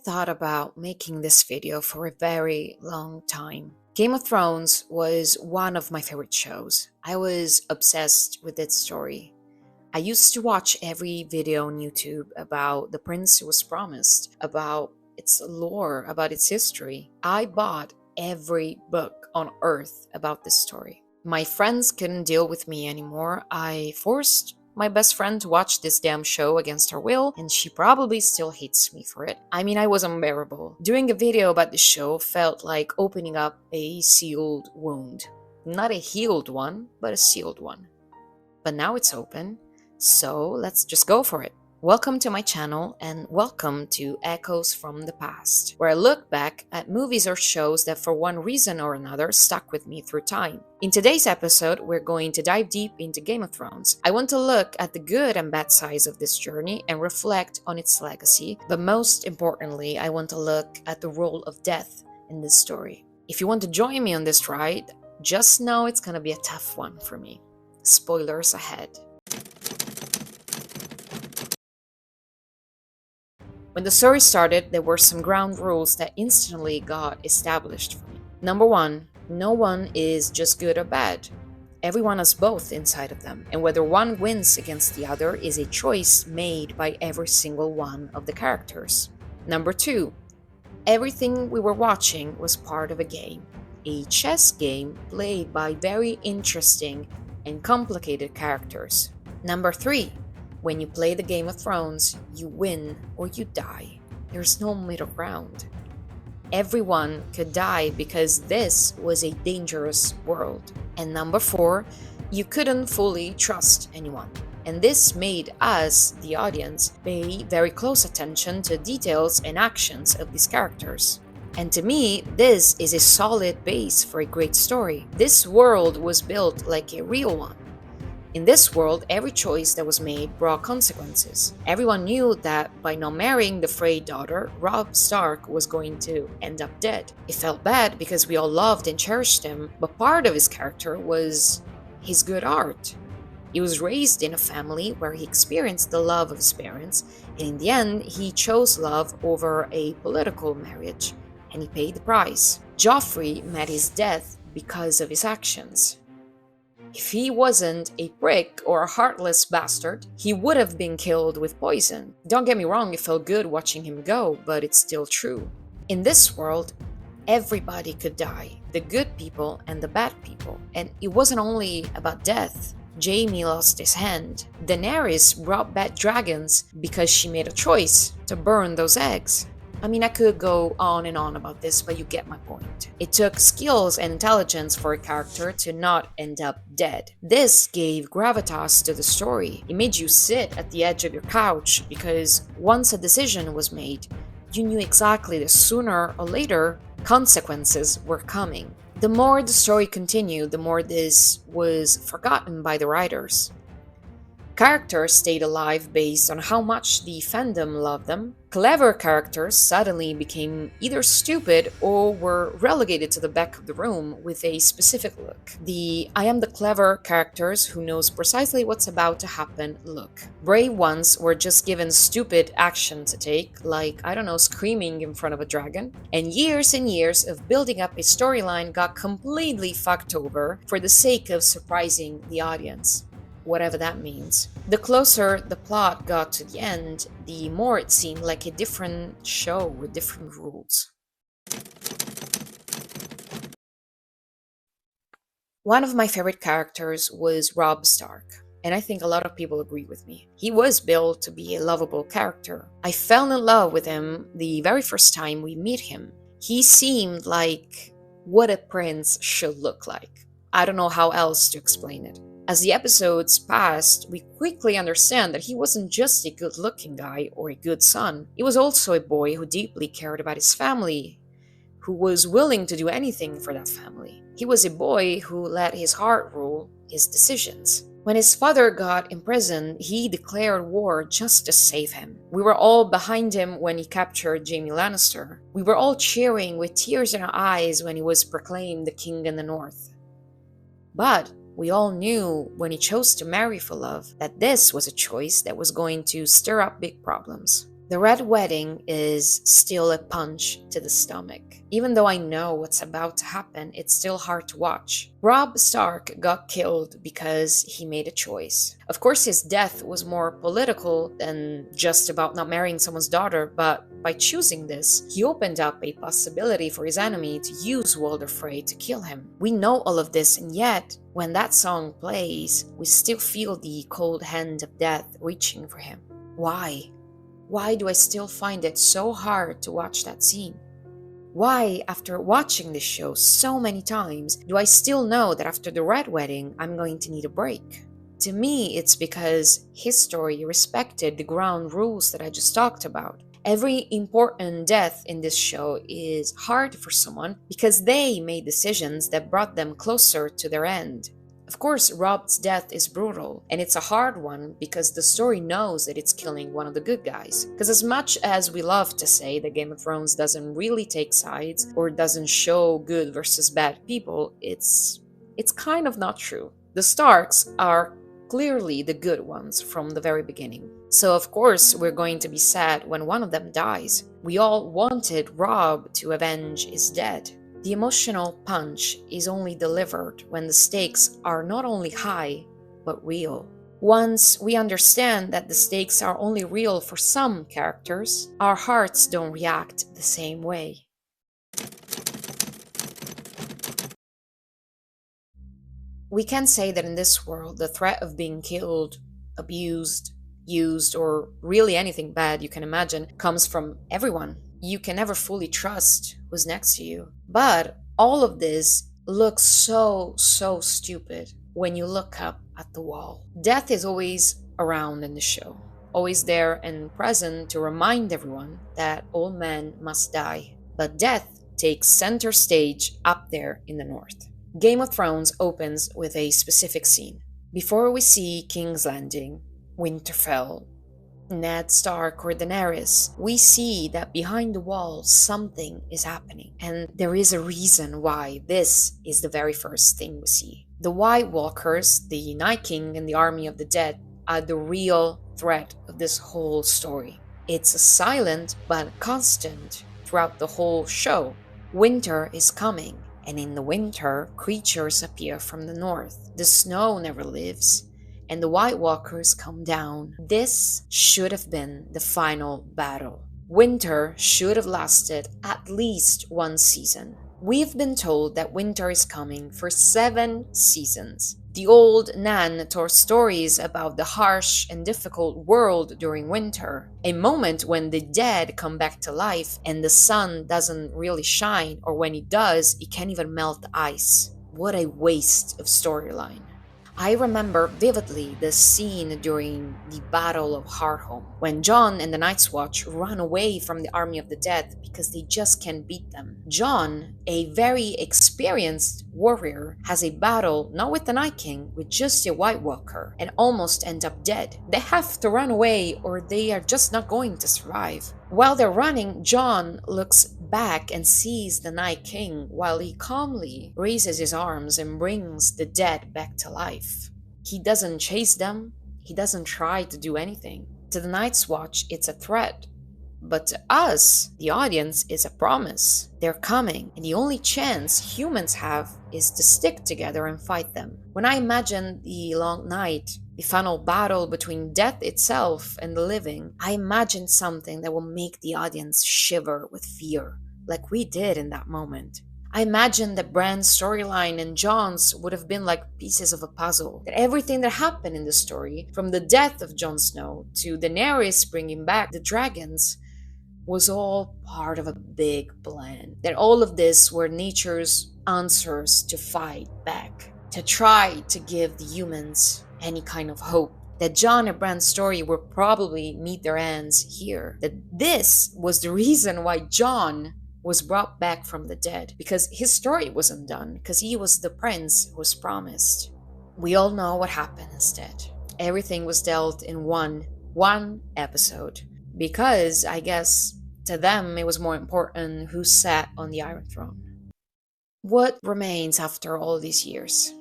thought about making this video for a very long time. Game of Thrones was one of my favorite shows. I was obsessed with its story. I used to watch every video on YouTube about the prince who was promised, about its lore, about its history. I bought every book on earth about this story. My friends couldn't deal with me anymore. I forced my best friend to watch this damn show against her will, and she probably still hates me for it. I mean, I was unbearable. Doing a video about the show felt like opening up a sealed wound. Not a healed one, but a sealed one. But now it's open, so let's just go for it. Welcome to my channel and welcome to Echoes from the Past, where I look back at movies or shows that for one reason or another stuck with me through time. In today's episode, we're going to dive deep into Game of Thrones. I want to look at the good and bad sides of this journey and reflect on its legacy, but most importantly, I want to look at the role of death in this story. If you want to join me on this ride, just know it's gonna be a tough one for me. Spoilers ahead. When the story started, there were some ground rules that instantly got established for me. Number one, no one is just good or bad. Everyone has both inside of them, and whether one wins against the other is a choice made by every single one of the characters. Number two, everything we were watching was part of a chess game played by very interesting and complicated characters. Number three, when you play the Game of Thrones, you win or you die. There's no middle ground. Everyone could die because this was a dangerous world. And number four, you couldn't fully trust anyone. And this made us, the audience, pay very close attention to details and actions of these characters. And to me, this is a solid base for a great story. This world was built like a real one. In this world, every choice that was made brought consequences. Everyone knew that by not marrying the Frey daughter, Robb Stark was going to end up dead. It felt bad because we all loved and cherished him, but part of his character was his good heart. He was raised in a family where he experienced the love of his parents, and in the end, he chose love over a political marriage, and he paid the price. Joffrey met his death because of his actions. If he wasn't a prick or a heartless bastard, he would have been killed with poison. Don't get me wrong, it felt good watching him go, but it's still true. In this world, everybody could die, the good people and the bad people. And it wasn't only about death. Jaime lost his hand. Daenerys brought back dragons because she made a choice to burn those eggs. I mean, I could go on and on about this, but you get my point. It took skills and intelligence for a character to not end up dead. This gave gravitas to the story. It made you sit at the edge of your couch because once a decision was made, you knew exactly that sooner or later, consequences were coming. The more the story continued, the more this was forgotten by the writers. Characters stayed alive based on how much the fandom loved them. Clever characters suddenly became either stupid or were relegated to the back of the room with a specific look. The I am the clever characters who knows precisely what's about to happen look. Brave ones were just given stupid action to take, like, I don't know, screaming in front of a dragon. And years of building up a storyline got completely fucked over for the sake of surprising the audience. Whatever that means. The closer the plot got to the end, the more it seemed like a different show with different rules. One of my favorite characters was Robb Stark, and I think a lot of people agree with me. He was built to be a lovable character. I fell in love with him the very first time we meet him. He seemed like what a prince should look like. I don't know how else to explain it. As the episodes passed, we quickly understand that he wasn't just a good-looking guy or a good son. He was also a boy who deeply cared about his family, who was willing to do anything for that family. He was a boy who let his heart rule his decisions. When his father got imprisoned, he declared war just to save him. We were all behind him when he captured Jaime Lannister. We were all cheering with tears in our eyes when he was proclaimed the king in the north. But we all knew when he chose to marry for love that this was a choice that was going to stir up big problems. The Red Wedding is still a punch to the stomach. Even though I know what's about to happen, it's still hard to watch. Robb Stark got killed because he made a choice. Of course, his death was more political than just about not marrying someone's daughter, but by choosing this, he opened up a possibility for his enemy to use Walder Frey to kill him. We know all of this, and yet, when that song plays, we still feel the cold hand of death reaching for him. Why? Why do I still find it so hard to watch that scene? Why, after watching this show so many times, do I still know that after the Red Wedding, I'm going to need a break? To me, it's because his story respected the ground rules that I just talked about. Every important death in this show is hard for someone because they made decisions that brought them closer to their end. Of course, Robb's death is brutal, and it's a hard one because the story knows that it's killing one of the good guys. Because as much as we love to say that Game of Thrones doesn't really take sides or doesn't show good versus bad people, it's kind of not true. The Starks are clearly the good ones from the very beginning. So of course we're going to be sad when one of them dies. We all wanted Robb to avenge his dead. The emotional punch is only delivered when the stakes are not only high, but real. Once we understand that the stakes are only real for some characters, our hearts don't react the same way. We can say that in this world, the threat of being killed, abused, used, or really anything bad you can imagine comes from everyone. You can never fully trust who's next to you. But all of this looks so stupid when you look up at the wall. Death is always around in the show, always there and present to remind everyone that all men must die. But death takes center stage up there in the north. Game of Thrones opens with a specific scene. Before we see King's Landing, Winterfell, Ned Stark or Daenerys, we see that behind the walls something is happening. And there is a reason why this is the very first thing we see. The White Walkers, the Night King and the Army of the Dead are the real threat of this whole story. It's a silent but constant throughout the whole show. Winter is coming, and in the winter, creatures appear from the north. The snow never lives, and the White Walkers come down. This should have been the final battle. Winter should have lasted at least one season. We've been told that winter is coming for 7 seasons. The old Nan told stories about the harsh and difficult world during winter, a moment when the dead come back to life and the sun doesn't really shine, or when it does, it can't even melt the ice. What a waste of storyline. I remember vividly the scene during the Battle of Hardhome, when Jon and the Night's Watch run away from the Army of the Dead because they just can't beat them. Jon, a very experienced warrior, has a battle not with the Night King, with just a White Walker, and almost end up dead. They have to run away or they are just not going to survive. While they're running, Jon looks back and sees the Night King while he calmly raises his arms and brings the dead back to life. He doesn't chase them, he doesn't try to do anything. To the Night's Watch, it's a threat. But to us, the audience, is a promise. They're coming, and the only chance humans have is to stick together and fight them. When I imagine the long night, the final battle between death itself and the living, I imagine something that will make the audience shiver with fear, like we did in that moment. I imagine that Bran's storyline and Jon's would have been like pieces of a puzzle. That everything that happened in the story, from the death of Jon Snow to Daenerys bringing back the dragons, was all part of a big plan. That all of this were nature's answers to fight back, to try to give the humans any kind of hope. That Jon and Bran's story will probably meet their ends here. That this was the reason why Jon was brought back from the dead, because his story wasn't done, because he was the prince who was promised. We all know what happened instead. Everything was dealt in one episode, because I guess to them it was more important who sat on the Iron Throne. What remains after all these years?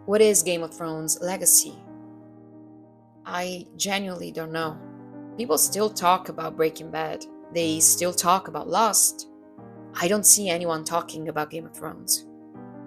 What is Game of Thrones' legacy? I genuinely don't know. People still talk about Breaking Bad. They still talk about Lost. I don't see anyone talking about Game of Thrones.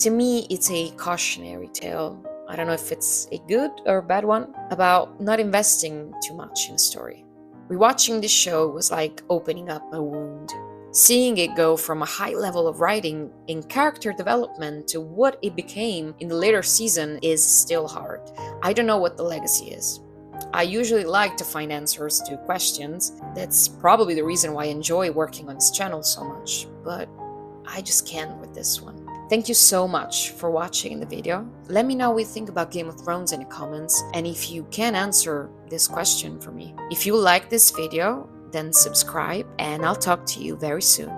To me, it's a cautionary tale. I don't know if it's a good or bad one, about not investing too much in a story. Rewatching this show was like opening up a wound. Seeing it go from a high level of writing and character development to what it became in the later season is still hard. I don't know what the legacy is. I usually like to find answers to questions. That's probably the reason why I enjoy working on this channel so much, but I just can't with this one. Thank you so much for watching the video. Let me know what you think about Game of Thrones in the comments, and if you can answer this question for me. If you like this video, then subscribe, and I'll talk to you very soon.